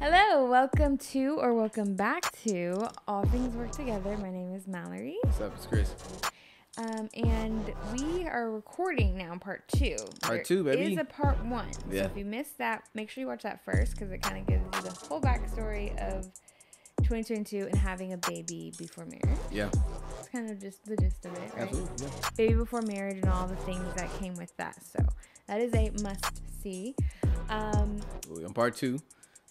Welcome back to All Things Work Together. My name is Mallory. What's up, it's Chris. And we are recording now part 2. Part 2, baby. It is a part 1. Yeah. So if you missed that, make sure you watch that first because it kind of gives you the whole backstory of 2022 and having a baby before marriage. Yeah. It's kind of just the gist of it, right? Absolutely. Yeah. Baby before marriage and all the things that came with that. So that is a must-see. We're on part 2.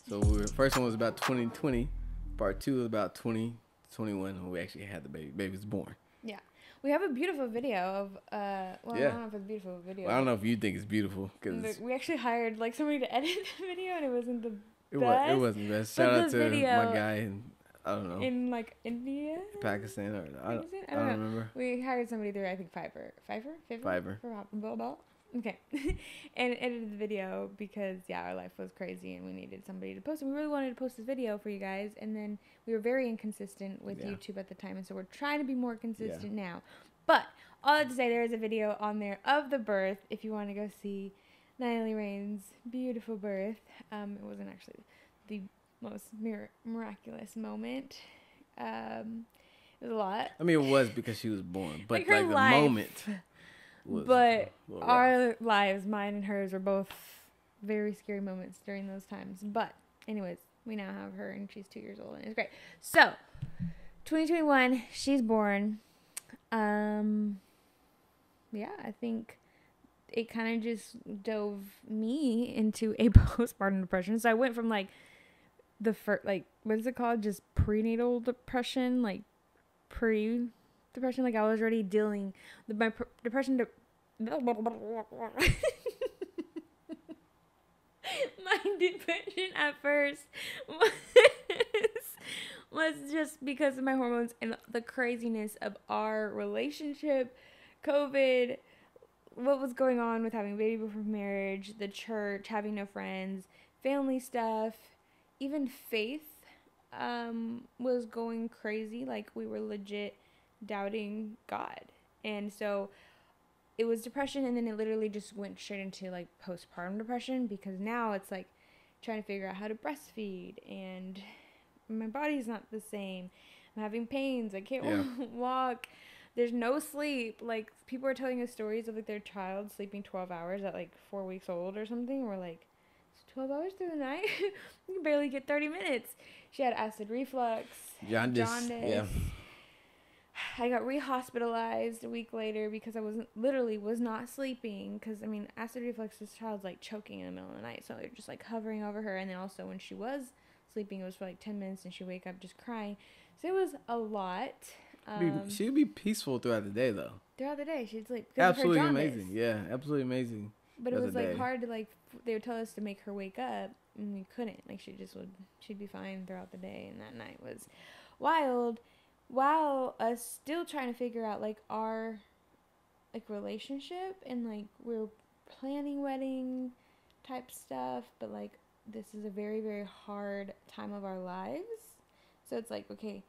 So the first one was about 2020. Part 2 was about 2021 when we actually had the baby. Baby was born. Yeah. We have a beautiful video of, I don't know if it's a beautiful video. Well, I don't know if you think it's beautiful. Cause we actually hired somebody to edit the video and it wasn't the it best. It wasn't the best. Shout out to my guy in, I don't know. In India? Pakistan or I don't remember. We hired somebody through, I think, Fiverr. Fiverr. Okay. And edited the video because, our life was crazy and we needed somebody to post it. We really wanted to post this video for you guys. And then we were very inconsistent with YouTube at the time. And so we're trying to be more consistent now. But all that to say, there is a video on there of the birth if you want to go see Natalie Rain's beautiful birth. It wasn't actually the most miraculous moment. It was a lot. I mean, it was because she was born. But like the life. moment... But our lives, mine and hers, were both very scary moments during those times. But anyways, we now have her and she's 2 years old and it's great. So 2021, she's born. I think it kind of just dove me into a postpartum depression. So I went from the first, what is it called? Just prenatal depression, pre-depression. I was already dealing with my depression. My depression at first was just because of my hormones and the craziness of our relationship, COVID, what was going on with having a baby before marriage, the church, having no friends, family stuff, even faith was going crazy. We were legit doubting God. And so it was depression, and then it literally just went straight into postpartum depression because now it's trying to figure out how to breastfeed and my body's not the same. I'm having pains. I can't walk. There's no sleep. People are telling us stories of their child sleeping 12 hours at 4 weeks old or something. We're it's 12 hours through the night? You can barely get 30 minutes. She had acid reflux. Jaundice. Yeah. I got rehospitalized a week later because I was not sleeping. Because, acid reflux, this child's choking in the middle of the night. So they're just hovering over her. And then also when she was sleeping, it was for 10 minutes and she'd wake up just crying. So it was a lot. She would be peaceful throughout the day, though. Throughout the day, she'd sleep. Absolutely amazing. Yeah, absolutely amazing. But it was hard to they would tell us to make her wake up and we couldn't. She'd be fine throughout the day. And that night was wild. While us still trying to figure out our relationship and we were planning wedding type stuff, but this is a very, very hard time of our lives. So it's okay,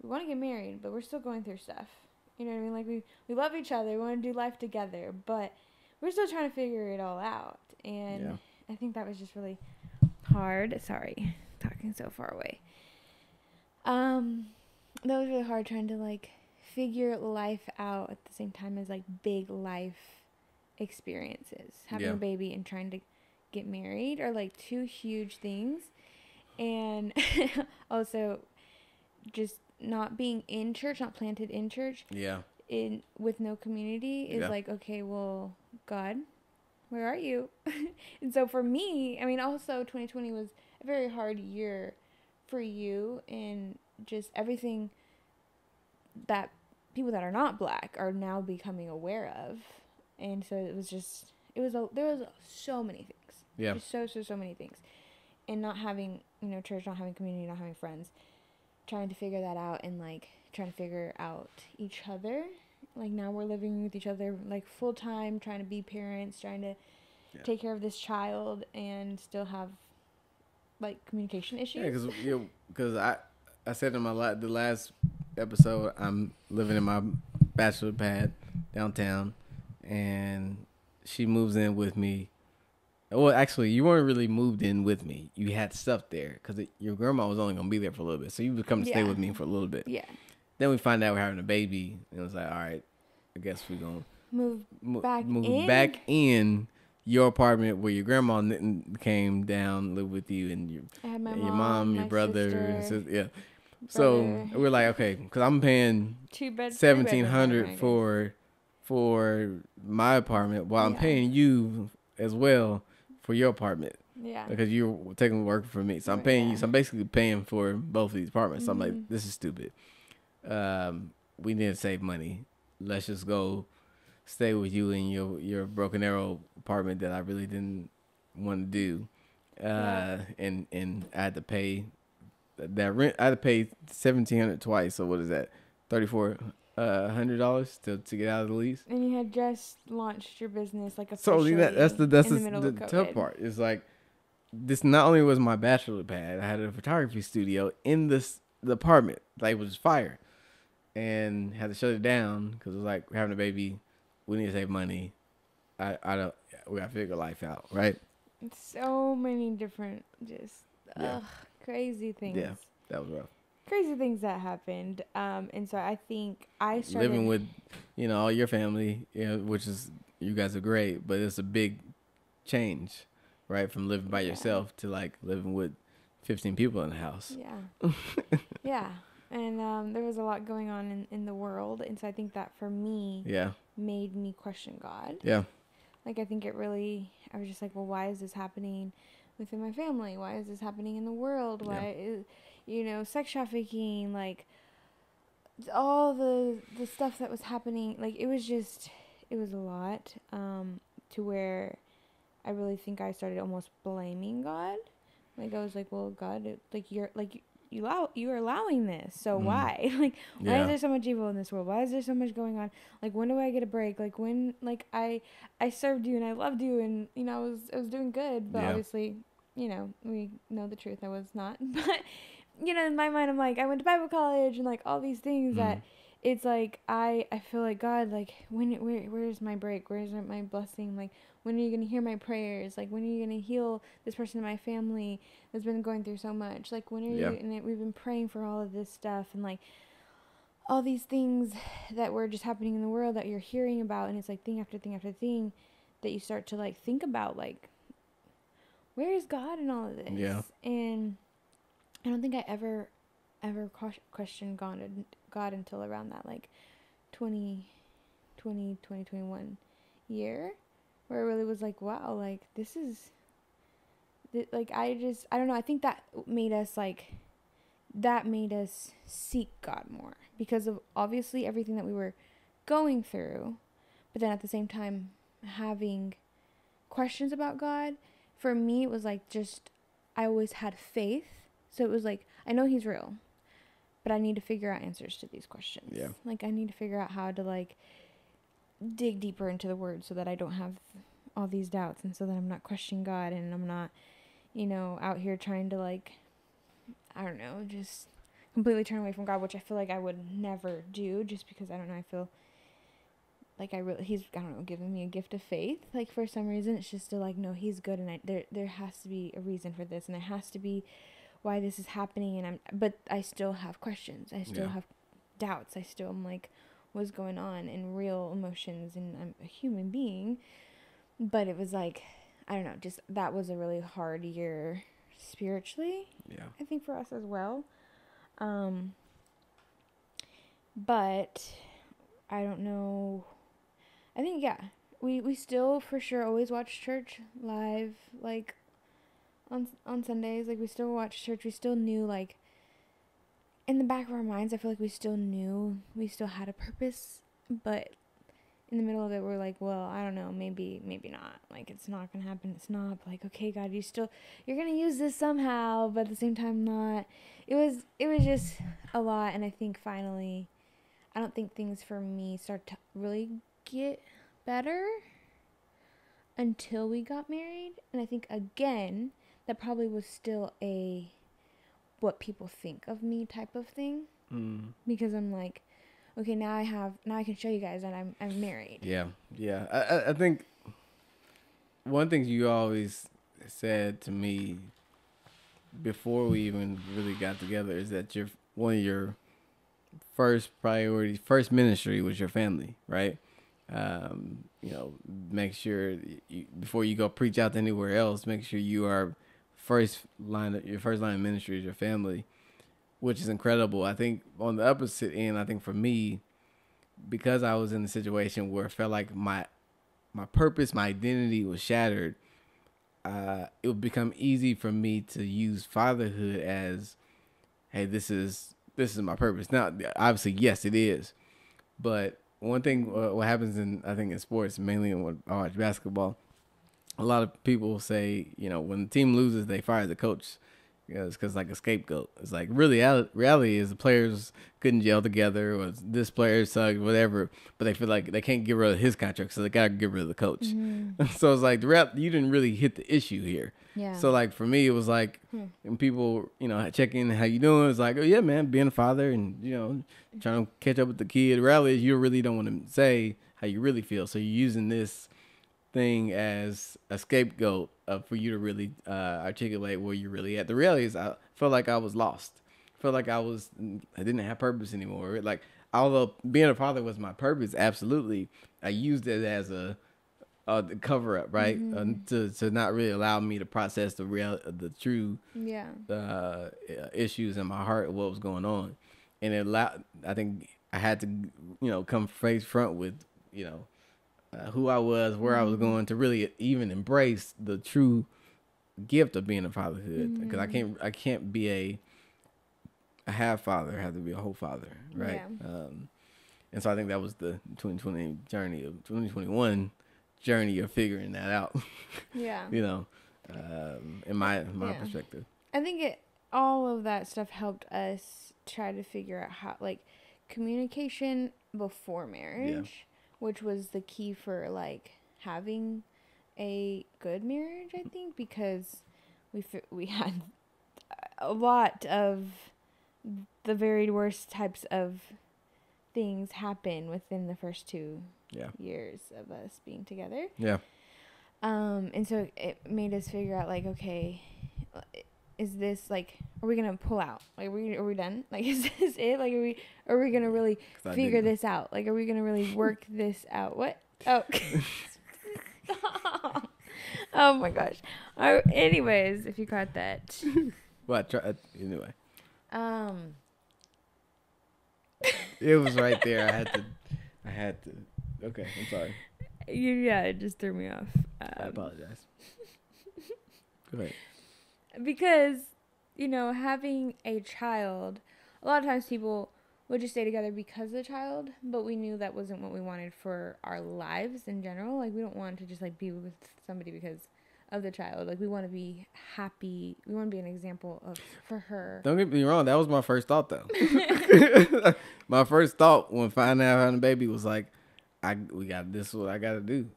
we want to get married, but we're still going through stuff. You know what I mean? We love each other, we want to do life together, but we're still trying to figure it all out. And I think that was just really hard. Sorry, talking so far away. That was really hard trying to figure life out at the same time as big life experiences. Having a baby and trying to get married are two huge things. And also just not being in church, not planted in church. Yeah. With no community is okay, well, God, where are you? And so for me, also 2020 was a very hard year for you and just everything that people that are not black are now becoming aware of. And so there was so many things. Yeah. Just so many things. And not having, church, not having community, not having friends, trying to figure that out and trying to figure out each other. Now we're living with each other full time, trying to be parents, trying to take care of this child and still have communication issues. Yeah, because I said in the last episode, I'm living in my bachelor pad downtown, and she moves in with me Well, actually, you weren't really moved in with me. You had stuff there because your grandma was only gonna be there for a little bit, so you would come to stay Yeah. with me for a little bit. Yeah. Then we find out we're having a baby, and it was like, all right, I guess we're gonna Move back move in. back in your apartment where your grandma came down, lived with you, and I had my your mom, your my brother, and sister, yeah. So brother. we're like, okay, because I'm paying Two bed, 1,700 for my apartment, while I'm Yeah. paying you as well for your apartment Yeah. because you're taking work for me. So I'm paying you. So I'm basically paying for both of these apartments. So I'm like, this is stupid. We need to save money. Let's just go stay with you in your Broken Arrow apartment that I really didn't want to do. And I had to pay that rent. I had to pay $1,700 twice. So what is that? $3,400 to get out of the lease. And you had just launched your business like So officially. that's in the middle the of COVID. tough part. It's like this. Not only was my bachelor pad, I had a photography studio in the apartment. Like it was fire, and had to shut it down because it was like we're having a baby. We need to save money. I don't. We gotta figure life out, right? So many different, just crazy things. Yeah, that was rough. Crazy things that happened. And so I think I started Living with, all your family, which is you guys are great, but it's a big change, right? From living by yourself to like living with 15 people in the house. Yeah. Yeah. And there was a lot going on in the world. And so I think that for me made me question God. Yeah. Like I think I was just like, well, why is this happening within my family? Why is this happening in the world? Why is, sex trafficking, like all the stuff that was happening, like it was a lot, to where I really think I started almost blaming God. Like I was like, well, God, you are allowing this, so why? Like, why is there so much evil in this world? Why is there so much going on? Like, when do I get a break? Like, when, like, I served you and I loved you and, I was doing good, but obviously, we know the truth, I was not. But, in my mind, I'm like, I went to Bible college and, like, all these things that it's like, I feel like, God, like, where's my break? Where's my blessing? Like, when are you going to hear my prayers? Like, when are you going to heal this person in my family that's been going through so much? Like, when are you, and we've been praying for all of this stuff and, like, all these things that were just happening in the world that you're hearing about, and it's, like, thing after thing after thing that you start to, like, think about, like, where is God in all of this? Yeah. And I don't think I ever questioned God until around that, like, 2021 year, where it really was like, wow, like, this is, like, I don't know, I think that made us seek God more, because of obviously everything that we were going through, but then at the same time having questions about God. For me, it was like, just, I always had faith, so it was like, I know he's real, but I need to figure out answers to these questions. Yeah. Like, I need to figure out how to, like, dig deeper into the word so that I don't have all these doubts, and so that I'm not questioning God, and I'm not, out here trying to, like, I don't know, just completely turn away from God, which I feel like I would never do, just because, I don't know, I feel like he's, I don't know, giving me a gift of faith. Like, for some reason, it's just still like, no, he's good, and there has to be a reason for this, and there has to be why this is happening, but I still have questions. I still have doubts. I still am like, what's going on, and real emotions, and I'm a human being. But it was like, I don't know, just that was a really hard year spiritually. Yeah. I think for us as well. But I don't know. I think, we still for sure always watch church live, like, on Sundays. Like, we still watch church. We still knew, like, in the back of our minds, I feel like we still knew we still had a purpose, but in the middle of it, we're like, well, I don't know, maybe not. Like, it's not gonna happen. It's not. But, like, okay, God, you're gonna use this somehow, but at the same time, not. It was just a lot, and I think finally, I don't think things for me start to really get better until we got married. And I think, again, that probably was still a what people think of me type of thing. Because I'm like, okay, now I can show you guys that I'm married. Yeah. I think one thing you always said to me before we even really got together is that one of your first priorities, first ministry was your family, right? You know, make sure before you go preach out to anywhere else, make sure you are your first line of ministry is your family, which is incredible. I think on the opposite end, I think for me, because I was in a situation where it felt like my purpose, my identity was shattered, it would become easy for me to use fatherhood as, hey, this is my purpose. Now, obviously, yes, it is, but one thing, what happens I think in sports, mainly in I watch basketball, a lot of people say, you know, when the team loses, they fire the coach. You know, it's because like a scapegoat. It's like really reality is the players couldn't gel together, or this player sucked, whatever. But they feel like they can't get rid of his contract, so they gotta get rid of the coach. Mm-hmm. So it's like you didn't really hit the issue here. Yeah. So like for me, it was like when people, you know, check in, how you doing? It's like, oh yeah, man, being a father and, you know, trying to catch up with the kid. Reality is you really don't want to say how you really feel, so you're using this thing as a scapegoat for you to really articulate where you're really at. The reality is I felt like I was lost. I felt like I didn't have purpose anymore. Like, although being a father was my purpose, absolutely, I used it as a cover up, right? Mm-hmm. To not really allow me to process the true issues in my heart of what was going on. And it allowed, I think I had to, you know, come face front with, you know, who I was, where I was going, to really even embrace the true gift of being a fatherhood. Because I can't be a half father. I have to be a whole father, right? Yeah. And so I think that was the 2021 journey of figuring that out. Yeah. You know, in my perspective. I think all of that stuff helped us try to figure out how, like, communication before marriage, which was the key for like having a good marriage, I think, because we had a lot of the very worst types of things happen within the first 2 years of us being together. Yeah. And so it made us figure out, like, okay, is this, like, are we gonna pull out? Like, are we done? Like, is this it? Like, are we gonna really figure this out? Like, are we gonna really work this out? What? Oh, stop. Oh my gosh. Anyways, if you caught that. Well, anyway. It was right there. I had to. Okay, I'm sorry. Yeah, it just threw me off. I apologize. Go ahead. Because, you know, having a child, a lot of times people would just stay together because of the child, but we knew that wasn't what we wanted for our lives in general. Like, we don't want to just, like, be with somebody because of the child. Like, we want to be happy. We want to be an example for her. Don't get me wrong. That was my first thought, though. My first thought when finding out having a baby was like, this is what I got to do.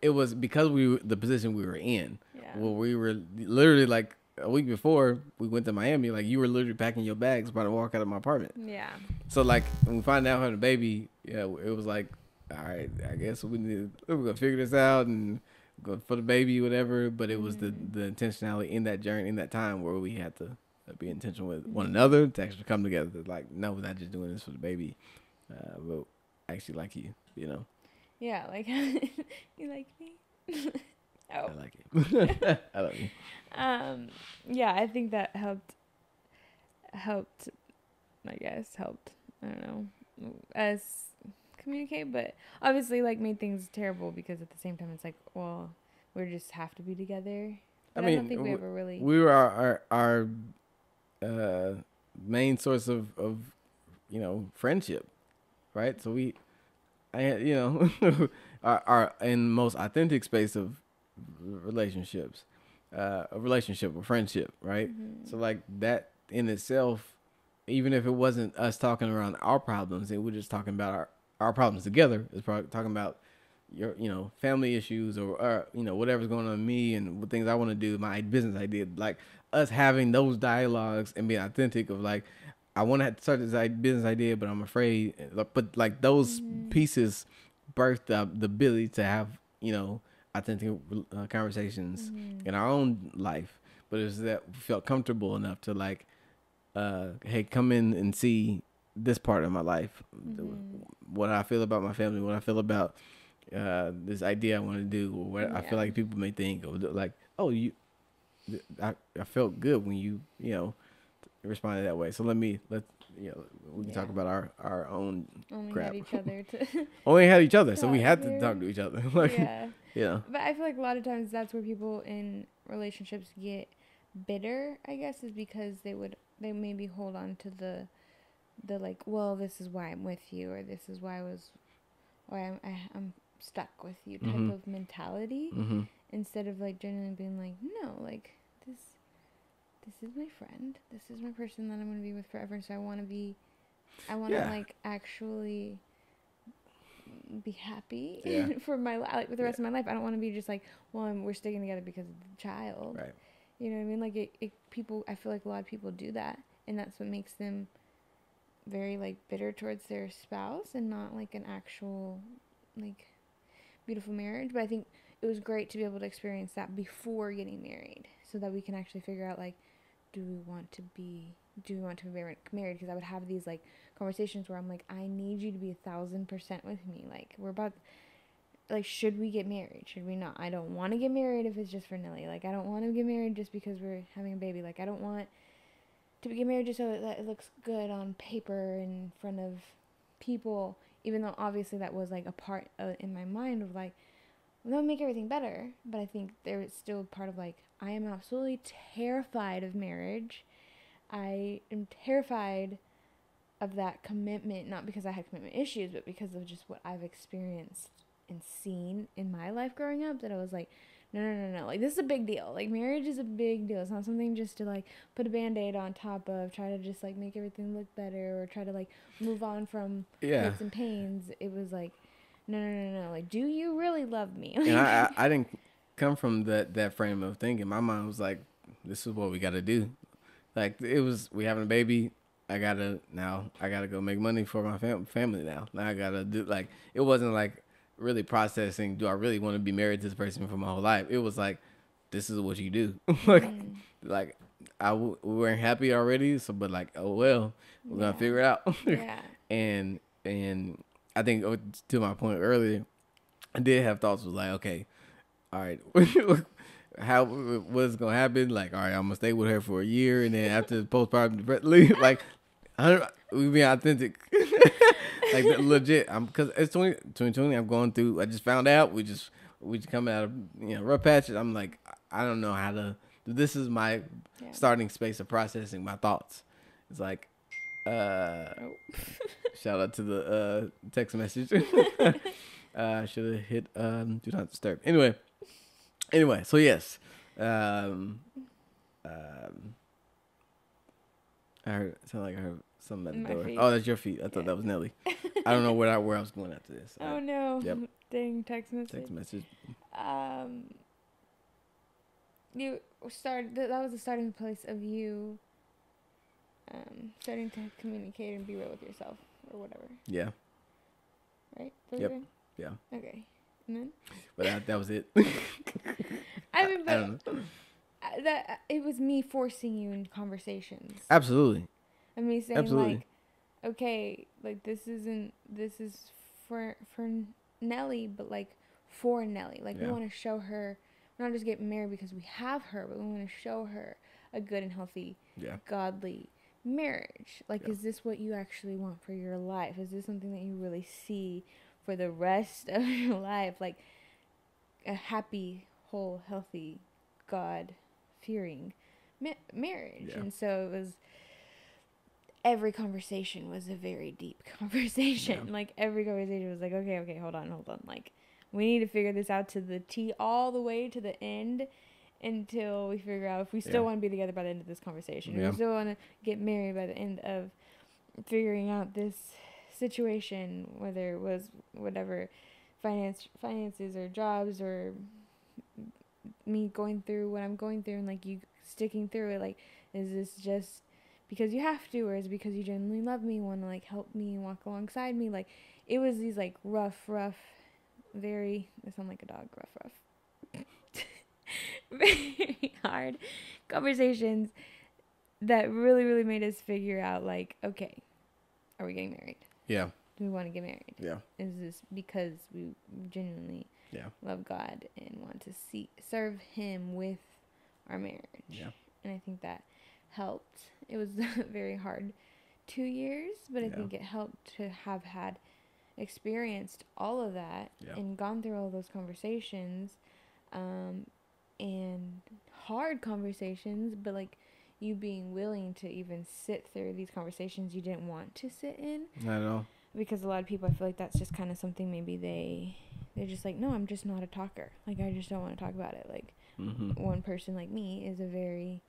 It was because the position we were in. Yeah. Well, we were literally, like, a week before we went to Miami, like, you were literally packing your bags about to walk out of my apartment. Yeah. So, like, when we find out having a baby, it was like, all right, I guess we're gonna figure this out and go for the baby, whatever. But it was the intentionality in that journey, in that time, where we had to be intentional with one another to actually come together. Like, no, we're not just doing this for the baby, but I actually like you, you know. Yeah, like, you like me. Oh. I like it. I love you. Yeah, I think that helped, I guess, I don't know, us communicate, but obviously, like, made things terrible because at the same time, it's like, well, we just have to be together. But I don't think we ever really... We were our main source of, you know, friendship, right? So you know, our in most authentic space of relationships, a relationship or friendship, right? Mm-hmm. So, like, that in itself, even if it wasn't us talking around our problems and we're just talking about our problems together, it's probably talking about your, you know, family issues or you know, whatever's going on with me and what things I want to do, my business idea, like, us having those dialogues and being authentic of, like, I want to start this business idea, but I'm afraid, but, like, those pieces birthed up the ability to have, you know, authentic conversations Mm-hmm. in our own life, but it was that we felt comfortable enough to like, hey, come in and see this part of my life, Mm-hmm. what I feel about my family, what I feel about this idea I want to do, or what I feel Yeah. like people may think, or like, oh, I felt good when you know responded that way. So let we can talk Yeah. about our own Only had crap. each other to Only had each other, so we talk had to talk to. to each other. Like, Yeah. you know, But I feel like a lot of times that's where people in relationships get bitter, I guess, is because they maybe hold on to the like, well, this is why I'm with you, or this is why I'm stuck with you type mm-hmm, of mentality, mm-hmm, instead of like genuinely being like, no, like this this is my friend, this is my person that I'm gonna be with forever. So I want to yeah, like actually be happy yeah, for my like with the yeah, rest of my life. I don't want to be just like, well, we're sticking together because of the child. right, You know what I mean? Like people. I feel like a lot of people do that, and that's what makes them very like bitter towards their spouse, and not like an actual like beautiful marriage. But I think it was great to be able to experience that before getting married, so that we can actually figure out like, do we want to be married? Because I would have these like conversations where I'm like, I need you to be 1,000% with me. Like we're about, like, should we get married? Should we not? I don't want to get married if it's just for Nelly. Like I don't want to get married just because we're having a baby. Like I don't want to get married just so that it looks good on paper in front of people. Even though obviously that was like a part in my mind of like, that would make everything better. But I think there is still part of like, I am absolutely terrified of marriage. I am terrified of that commitment, not because I had commitment issues, but because of just what I've experienced and seen in my life growing up, that I was like, no, no, no, no. Like, this is a big deal. Like, marriage is a big deal. It's not something just to, like, put a band-aid on top of, try to just, like, make everything look better, or try to, like, move on from yeah. hurts and pains. It was like, no, no, no, no. Like, do you really love me? And Like, I didn't come from that frame of thinking. My mind was like, this is what we got to do. Like, it was, we having a baby. I gotta go make money for my family now. Now I gotta do, like, it wasn't like really processing, do I really want to be married to this person for my whole life? It was like, this is what you do. like mm, like we weren't happy already, so but like, oh well, we're gonna yeah, figure it out. yeah, and I think, to my point earlier, I did have thoughts, was like, okay, all right, what's gonna happen? Like, all right, I'm gonna stay with her for a year, and then after the postpartum leave, like, we be authentic, like legit. I'm, because it's 2020. I'm going through. I just found out. We just coming out of rough patches. I'm like, I don't know how to. This is my yeah. starting space of processing my thoughts. It's like, Oh. shout out to the text message. Should have hit do not disturb. Anyway, so yes. I heard, sound like I heard something at the My door. feet. Oh, that's your feet. I thought Yeah. that was Nelly. I don't know where I was going after this. Oh no. Yep. Dang, text message. Text message. You started, that was the starting place of you starting to communicate and be real with yourself or whatever, Yeah. right? Yep. Yeah. Okay. And then? But that was it. I mean, I but don't know. that it was me forcing you in conversations. Absolutely. And me saying Absolutely. like, okay, like this is for Nelly, but like for Nelly. Like we Yeah. want to show her, we're not just getting married because we have her, but we want to show her a good and healthy, Yeah. godly marriage. Like, Yeah. is this what you actually want for your life? Is this something that you really see for the rest of your life? Like a happy, whole, healthy, God-fearing marriage. Yeah. And so it was, every conversation was a very deep conversation. Yeah. Like every conversation was like, okay, hold on. Like we need to figure this out to the T, all the way to the end, until we figure out if we still Yeah. want to be together by the end of this conversation. If Yeah. we still want to get married by the end of figuring out this situation, whether it was whatever, finances or jobs, or me going through what I'm going through, and like you sticking through it. Like, is this just because you have to, or is it because you genuinely love me, want to like help me, walk alongside me? Like, it was these like rough, very, I sound like a dog, rough very hard conversations that really, really made us figure out, like, okay, are we getting married? Yeah. Do we want to get married? Yeah. Is this because we genuinely love God and want to serve Him with our marriage? Yeah. And I think that helped. It was very hard 2 years, but I think it helped to have had experienced all of that and gone through all those conversations, and hard conversations, but like you being willing to even sit through these conversations you didn't want to sit in. Not at all. Because a lot of people, I feel like that's just kind of something maybe they're just like, no, I'm just not a talker. Like, I just don't want to talk about it. Like, one person like me is a very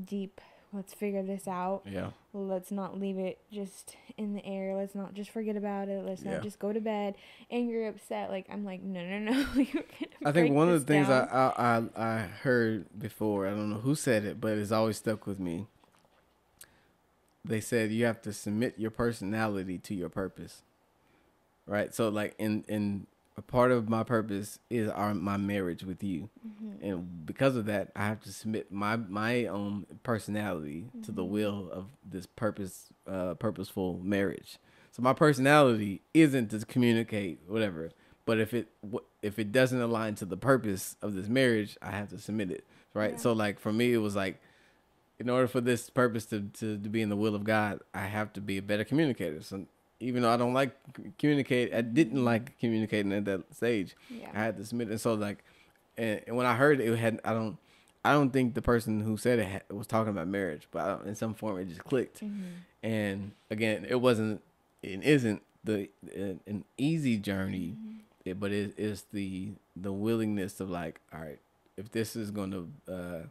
deep, let's figure this out. Yeah. Let's not leave it just in the air. Let's not just forget about it. Let's not just go to bed angry, upset. Like, I'm like, no. I think one of the things I heard before, I don't know who said it, but it's always stuck with me. They said you have to submit your personality to your purpose, right? So like in a part of my purpose is my marriage with you, and because of that, I have to submit my own personality to the will of this purposeful marriage. So my personality isn't to communicate whatever, but if it doesn't align to the purpose of this marriage, I have to submit it, right? Yeah. So like for me, it was like, in order for this purpose to be in the will of God, I have to be a better communicator. So even though I don't like communicate, I didn't like communicating at that stage. Yeah. I had to submit. And so like, and when I heard it, I don't think the person who said it was talking about marriage, but in some form it just clicked. And again, it isn't an easy journey, but it is the willingness of like, all right, if this is going to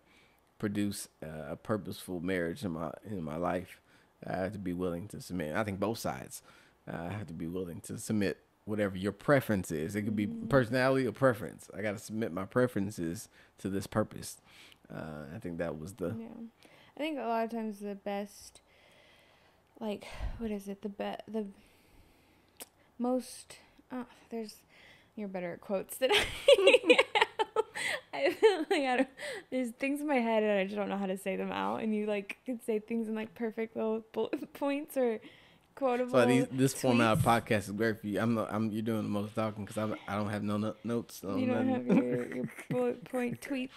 produce a purposeful marriage in my life, I have to be willing to submit. I think both sides have to be willing to submit whatever your preference is. It could be personality or preference. I got to submit my preferences to this purpose. I think that was the... Yeah. I think a lot of times the best, like, what is it? The most... You're better at quotes than I I feel like there's things in my head and I just don't know how to say them out. And you like could say things in like perfect little bullet points or quotable. So this format of podcast is great for you. You're doing the most talking because I don't have no notes. You don't have your bullet point tweets.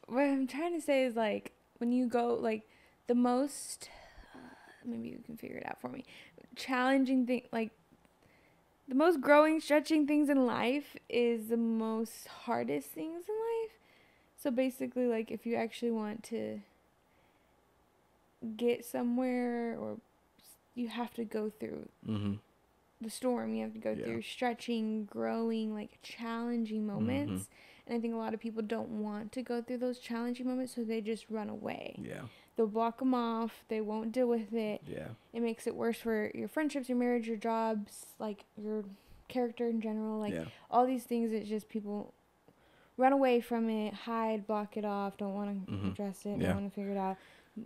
What I'm trying to say is like when you go like the most, maybe you can figure it out for me. Challenging thing like. The most growing, stretching things in life is the most hardest things in life. So basically, like, if you actually want to get somewhere, or you have to go through the storm, you have to go through stretching, growing, like, challenging moments. And I think a lot of people don't want to go through those challenging moments, so they just run away. Yeah. They'll block them off. They won't deal with it. Yeah. It makes it worse for your friendships, your marriage, your jobs, like your character in general. Like all these things, it's just people run away from it, hide, block it off, don't want to address it, don't want to figure it out,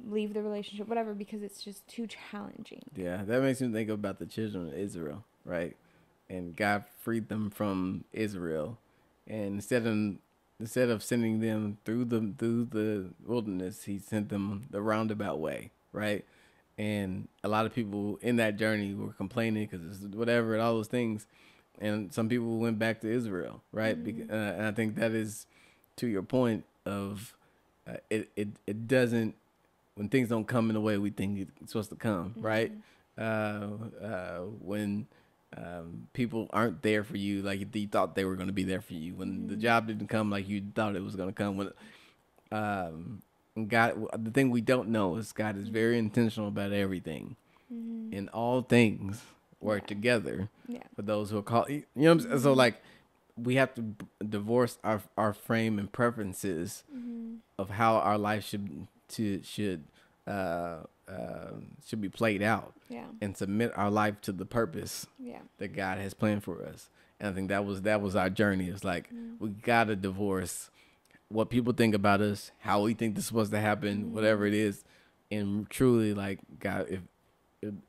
leave the relationship, whatever, because it's just too challenging. Yeah, that makes me think about the children of Israel, right? And God freed them from Israel, and instead of sending them through the wilderness, He sent them the roundabout way, right? And a lot of people in that journey were complaining because it's whatever and all those things, and some people went back to Israel, right? And I think that is to your point of it doesn't, when things don't come in the way we think it's supposed to come, right? When people aren't there for you like you thought they were going to be there for you, when the job didn't come like you thought it was going to come, when God, the thing we don't know is God is very intentional about everything, and all things work together for those who are called. You know what I'm saying? So like we have to divorce our frame and preferences of how our life should be played out, and submit our life to the purpose that God has planned for us. And I think that was our journey. It's like we gotta divorce what people think about us, how we think this is supposed to happen, whatever it is, and truly like God,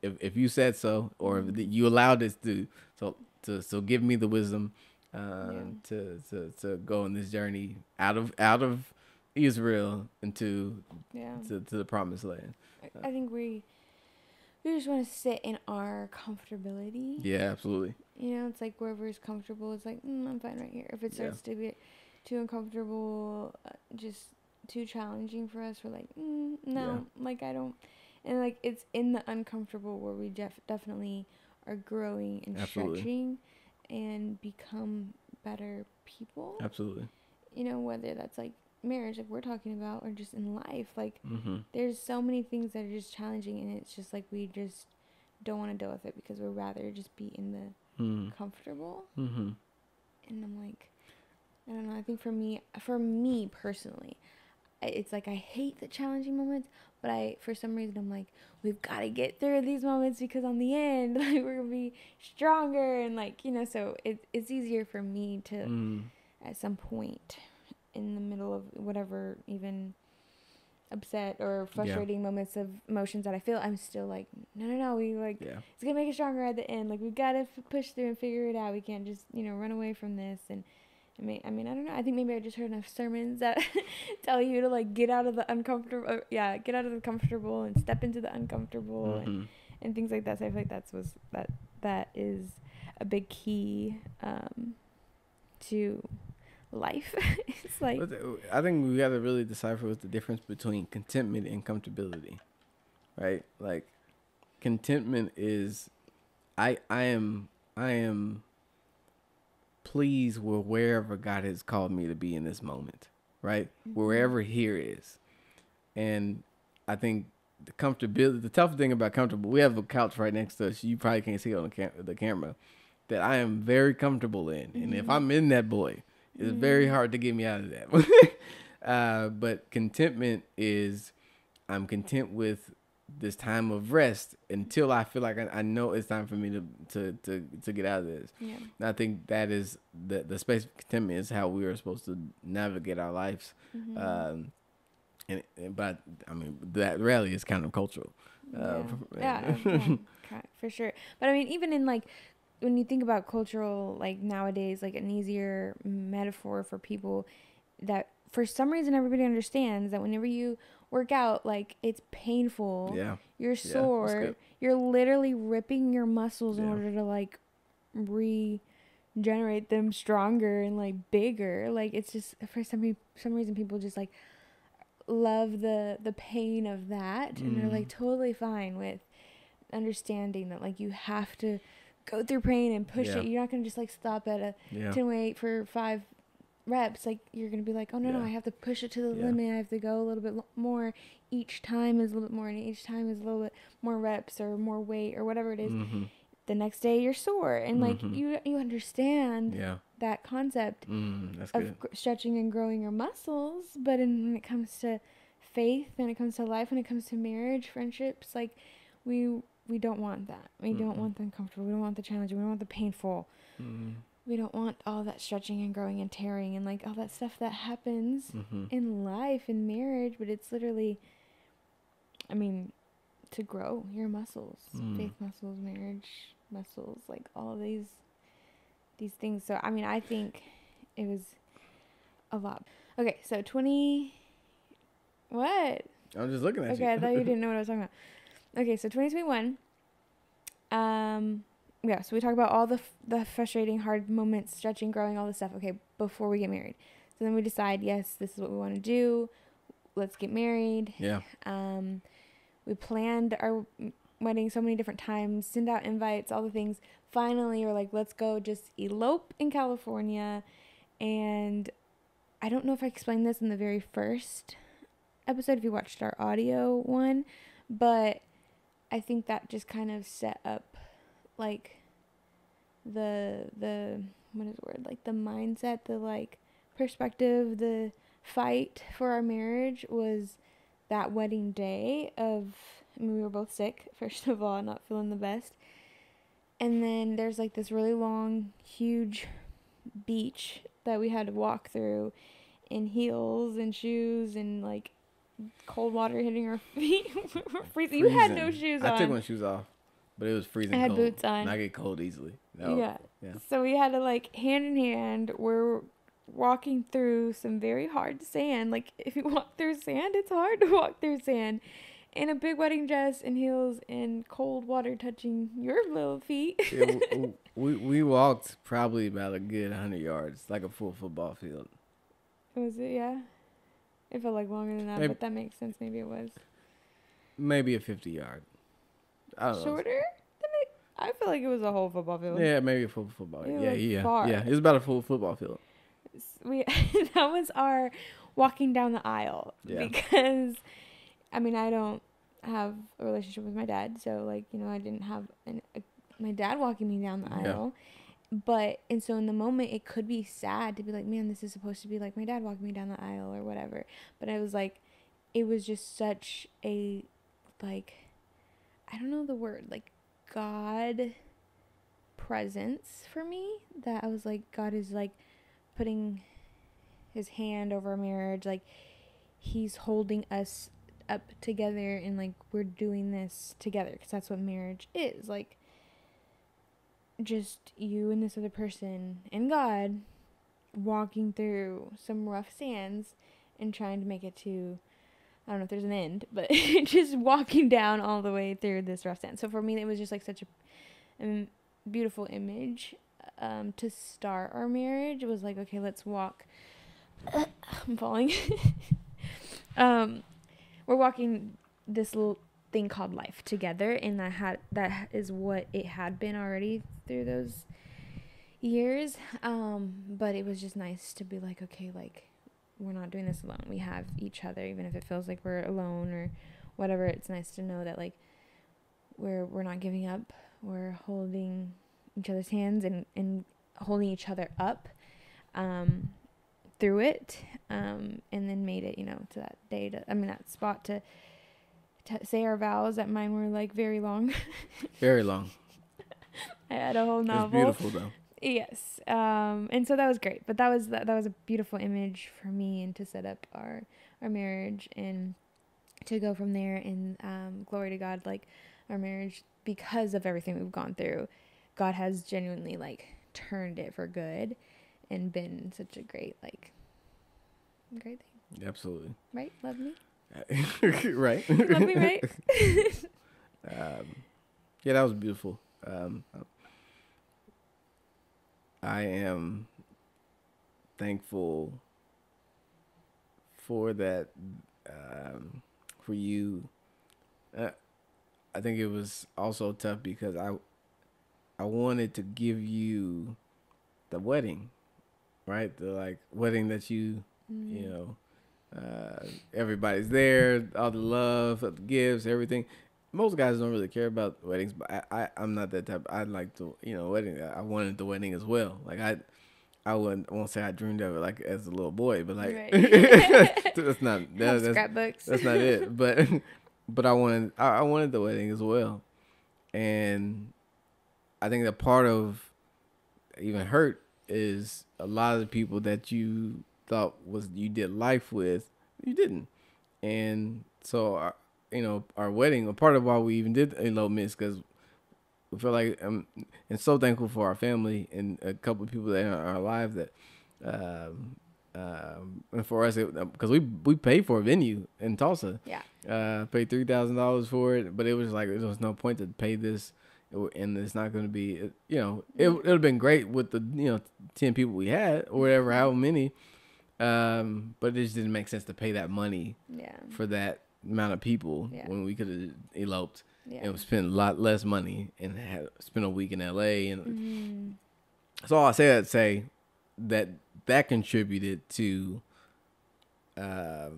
if you said so, or if you allowed this to, so give me the wisdom, to go on this journey out of Israel into to the promised land. I think we just want to sit in our comfortability. Yeah, absolutely. You know, it's like wherever is comfortable, it's like, I'm fine right here. If it starts to get too uncomfortable, just too challenging for us, we're like, no, like I don't. And like it's in the uncomfortable where we definitely are growing and stretching and become better people. Absolutely. You know, whether that's like marriage, like we're talking about, or just in life, like there's so many things that are just challenging, and it's just like we just don't want to deal with it because we'd rather just be in the comfortable. And I'm like, I don't know, I think for me personally, it's like I hate the challenging moments, but for some reason I'm like, we've got to get through these moments because on the end, like we're gonna be stronger, and like, you know, so it's easier for me to at some point in the middle of whatever, even upset or frustrating moments of emotions that I feel, I'm still like, no, we like it's gonna make it stronger at the end, like we've got to push through and figure it out. We can't just, you know, run away from this. And I mean, I don't know, I think maybe I just heard enough sermons that tell you to like get out of the uncomfortable, get out of the comfortable and step into the uncomfortable and things like that. So I feel like that is a big key to life. It's like, I think we got to really decipher what's the difference between contentment and comfortability, right? Like contentment is I am pleased with wherever God has called me to be in this moment, right? Wherever here is. And I think the comfortability, the tough thing about comfortable, we have a couch right next to us. You probably can't see it on the camera, that I am very comfortable in. And if I'm in that boy, it's very hard to get me out of that. But contentment is, I'm content with this time of rest until I feel like I know it's time for me to get out of this. Yeah. And I think that is the space of contentment is how we are supposed to navigate our lives. But I mean, that rally is kind of cultural. For sure. But I mean, even in like, when you think about cultural, like nowadays, like an easier metaphor for people that for some reason everybody understands that whenever you work out, like it's painful. Yeah. You're sore. You're literally ripping your muscles in order to like regenerate them stronger and like bigger. Like it's just for some reason people just like love the pain of that, and they're like totally fine with understanding that like you have to go through pain and push it. You're not gonna just like stop at a 10 weight for 5 reps. Like you're gonna be like, oh no, I have to push it to the limit. I have to go a little bit more. Each time is a little bit more, and each time is a little bit more reps or more weight or whatever it is. The next day you're sore, and like you understand that concept of stretching and growing your muscles. But when it comes to faith, when it comes to life, when it comes to marriage, friendships, like we don't want that. We don't want the uncomfortable. We don't want the challenging. We don't want the painful. We don't want all that stretching and growing and tearing and like all that stuff that happens in life, in marriage. But it's literally, I mean, to grow your muscles, faith muscles, marriage muscles, like all of these things. So, I mean, I think it was a lot. Okay, so what? I'm just looking at you. Okay, I thought you didn't know what I was talking about. Okay, so 2021, so we talk about all the frustrating, hard moments, stretching, growing, all this stuff, okay, before we get married. So then we decide, yes, this is what we want to do. Let's get married. Yeah. We planned our wedding so many different times, send out invites, all the things. Finally, we're like, let's go just elope in California. And I don't know if I explained this in the very first episode, if you watched our audio one, but I think that just kind of set up like the what is the word, like the mindset, the like perspective, the fight for our marriage was that wedding day of, I mean, we were both sick, first of all, not feeling the best. And then there's like this really long, huge beach that we had to walk through in heels and shoes and like cold water hitting our feet. We're freezing. You had no shoes on. I took my shoes off. But it was freezing I had cold. boots on. And I get cold easily. No. Yeah. Yeah. So we had to like hand in hand. We're walking through some very hard sand. Like if you walk through sand, it's hard to walk through sand. In a big wedding dress and heels and cold water touching your little feet. Yeah, we walked probably about a good 100 yards, like a full football field. Was it? Yeah. It felt like longer than that, Maybe, but that makes sense. Maybe it was maybe a 50-yard. I don't know. shorter than it. I feel like it was a whole football field. Yeah, maybe a full football. It Yeah, was far. yeah. It was about a full football field. We that was our walking down the aisle because I mean I don't have a relationship with my dad, so like I didn't have my dad walking me down the aisle. But and so in the moment it could be sad to be like, man, this is supposed to be like my dad walking me down the aisle or whatever. But I was like, it was just such a like, I don't know the word, like God presence for me that I was like, God is like putting his hand over our marriage, like he's holding us up together and like we're doing this together because that's what marriage is, like just you and this other person and God walking through some rough sands and trying to make it to, I don't know if there's an end, but just walking down all the way through this rough sand. So for me, it was just like such a beautiful image to start our marriage. It was like, okay, let's walk. I'm falling. We're walking this little thing called life together, and that is what it had been already through those years. But it was just nice to be like, okay, like we're not doing this alone. We have each other, even if it feels like we're alone or whatever. It's nice to know that like we're not giving up. We're holding each other's hands and holding each other up through it, and then made it, to that day that spot to say our vows. That mine were like very long. Very long. I had a whole novel. It's beautiful though. Yes. And so that was great. But that was a beautiful image for me, and to set up our marriage and to go from there. And glory to God, like our marriage, because of everything we've gone through, God has genuinely like turned it for good and been such a great thing. Absolutely. Right? Love me? Right. Love me, right? Yeah, that was beautiful. I am thankful for that, for you. I think it was also tough because I wanted to give you the wedding, right? The like wedding that you everybody's there, all the love, the gifts, everything. Most guys don't really care about weddings, but I'm not that type. I like the wedding. I wanted the wedding as well. Like I won't say I dreamed of it like as a little boy, but like Right. that's not that's scrapbooks. That's not it. But I wanted the wedding as well, and I think that part of even hurt is a lot of the people that you thought you did life with, you didn't, and so our wedding, a part of why we even did elopement is because we feel like and so thankful for our family and a couple of people that are alive that and for us because we paid for a venue in Tulsa, paid $3,000 for it, but it was like there was no point to pay this, and it's not going to be it would have been great with the 10 people we had or whatever, how many, but it just didn't make sense to pay that money for that amount of people when we could have eloped and spent a lot less money and had spent a week in LA. And so all I say that say that contributed to our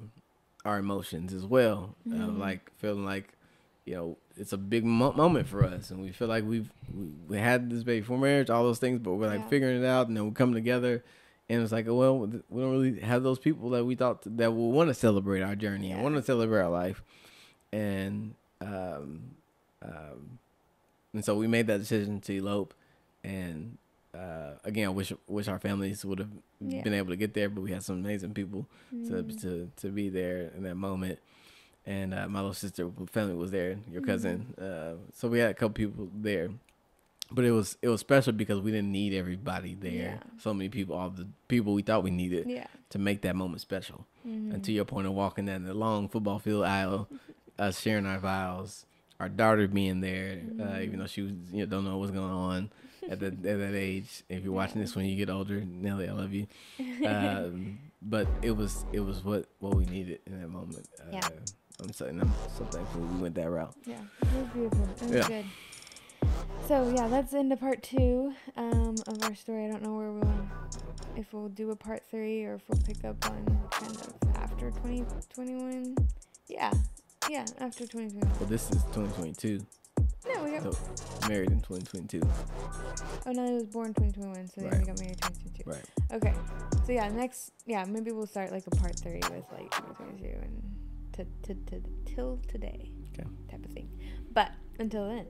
emotions as well, of like feeling like it's a big moment for us, and we feel like we had this baby for marriage, all those things, but we're like figuring it out, and then we come together. And it's like, well, we don't really have those people that we thought that will want to celebrate our journey and want to celebrate our life. And so we made that decision to elope. And again, I wish our families would have been able to get there, but we had some amazing people to be there in that moment. and my little sister family was there, your cousin. So we had a couple people there, but it was special because we didn't need everybody there. Yeah. So many people, all the people we thought we needed to make that moment special. And to your point of walking down the long football field aisle, us sharing our vows, our daughter being there, even though she was, don't know what's going on at that age. If you're watching this when you get older, Nelly, I love you. But it was what we needed in that moment. I'm so thankful we went that route. Yeah, it was beautiful. It was good. So yeah, that's into part 2 of our story. I don't know if we'll do a part 3 or if we'll pick up on kind of after 2021. Yeah, after 2021. Well, this is 2022. No, we got married in 2022. Oh no, it was born 2021, so then we got married in 2022. Right. Okay. So maybe we'll start like a part 3 with like 2022 and till today. Okay. Type of thing. But until then,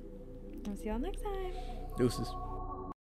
I'll see y'all next time. Deuces.